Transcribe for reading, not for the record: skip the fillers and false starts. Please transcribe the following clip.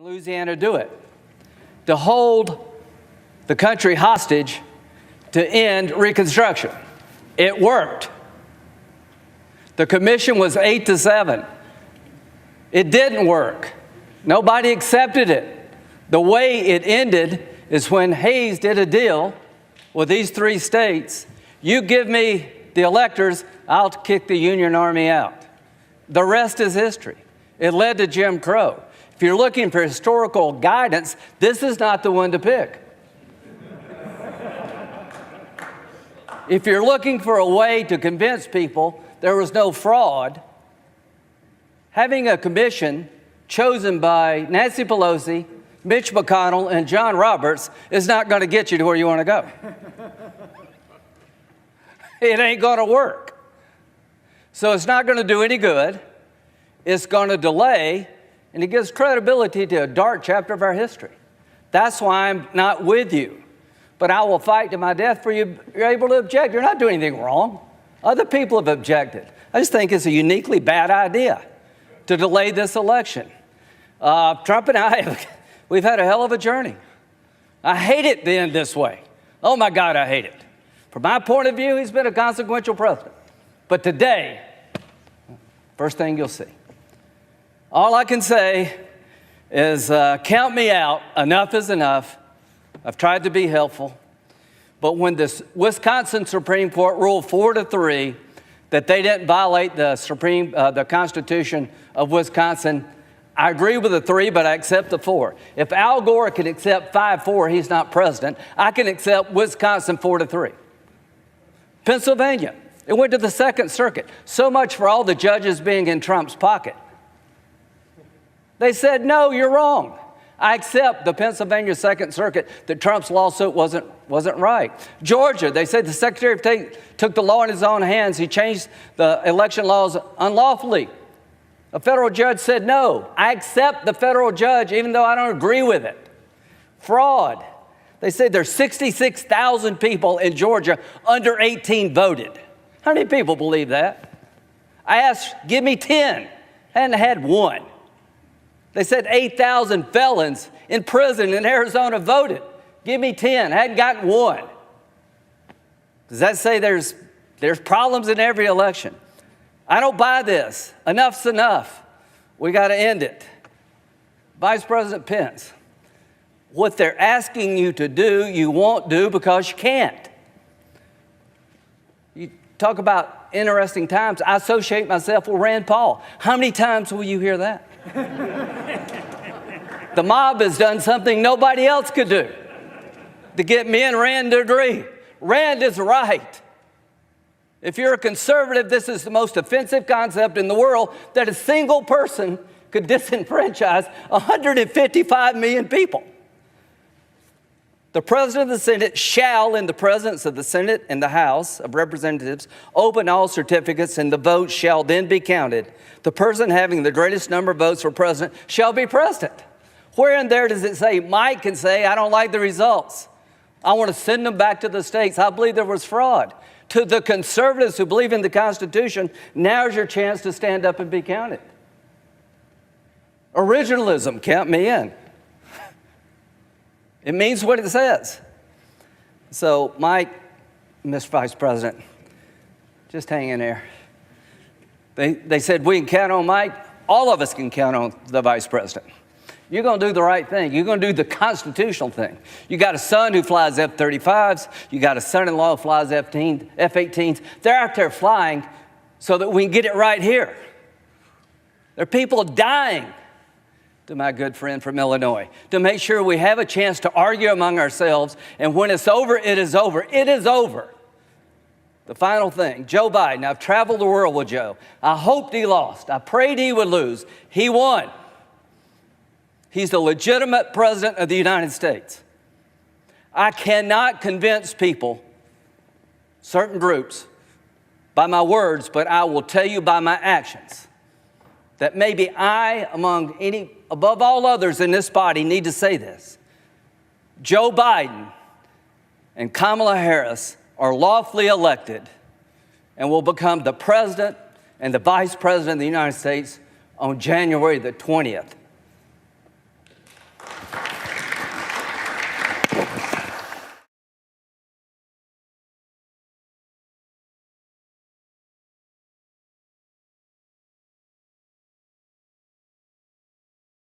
Louisiana do it, to hold the country hostage to end Reconstruction. It worked. The commission was 8-7. It didn't work. Nobody accepted it. The way it ended is when Hayes did a deal with these 3 states. You give me the electors, I'll kick the Union Army out. The rest is history. It led to Jim Crow. If you're looking for historical guidance, this is not the one to pick. If you're looking for a way to convince people there was no fraud, having a commission chosen by Nancy Pelosi, Mitch McConnell, and John Roberts is not going to get you to where you want to go. It ain't going to work. So it's not going to do any good. It's going to delay, and it gives credibility to a dark chapter of our history. That's why I'm not with you. But I will fight to my death for you. You're able to object. You're not doing anything wrong. Other people have objected. I just think it's a uniquely bad idea to delay this election. Trump and I, we've had a hell of a journey. I hate it to end this way. Oh my God, I hate it. From my point of view, he's been a consequential president. But today, first thing you'll see. All I can say is count me out. Enough is enough. I've tried to be helpful. But when this Wisconsin Supreme Court ruled 4-3 that they didn't violate the Constitution of Wisconsin, I agree with the 3, but I accept the 4. If Al Gore can accept 5-4, he's not president. I can accept Wisconsin 4-3. Pennsylvania, it went to the Second Circuit. So much for all the judges being in Trump's pocket. They said, no, you're wrong. I accept the Pennsylvania Second Circuit that Trump's lawsuit wasn't right. Georgia, they said the Secretary of State took the law in his own hands. He changed the election laws unlawfully. A federal judge said no. I accept the federal judge even though I don't agree with it. Fraud. They said there's 66,000 people in Georgia under 18 voted. How many people believe that? I asked, give me 10. I hadn't had one. They said 8,000 felons in prison in Arizona voted. Give me 10. I hadn't gotten one. Does that say there's problems in every election? I don't buy this. Enough's enough. We got to end it. Vice President Pence, what they're asking you to do, you won't do because you can't. You talk about interesting times. I associate myself with Rand Paul. How many times will you hear that? The mob has done something nobody else could do to get me and Rand to agree. Rand is right. If you're a conservative, this is the most offensive concept in the world, that a single person could disenfranchise 155 million people. The President of the Senate shall, in the presence of the Senate and the House of Representatives, open all certificates, and the votes shall then be counted. The person having the greatest number of votes for president shall be president. Where in there does it say Mike can say, I don't like the results? I want to send them back to the states. I believe there was fraud. To the conservatives who believe in the Constitution, now's your chance to stand up and be counted. Originalism, count me in. It means what it says. So, Mike, Mr. Vice President, just hang in there. They said we can count on Mike. All of us can count on the Vice President. You're going to do the right thing. You're going to do the constitutional thing. You got a son who flies F-35s. You got a son-in-law who flies F-18s. They're out there flying so that we can get it right here. There are people dying, to my good friend from Illinois, to make sure we have a chance to argue among ourselves, and when it's over, it is over. It is over. The final thing, Joe Biden. I've traveled the world with Joe. I hoped he lost. I prayed he would lose. He won. He's the legitimate president of the United States. I cannot convince people, certain groups, by my words, but I will tell you by my actions that maybe I, above all others in this body, need to say this. Joe Biden and Kamala Harris are lawfully elected and will become the president and the vice president of the United States on January the 20th.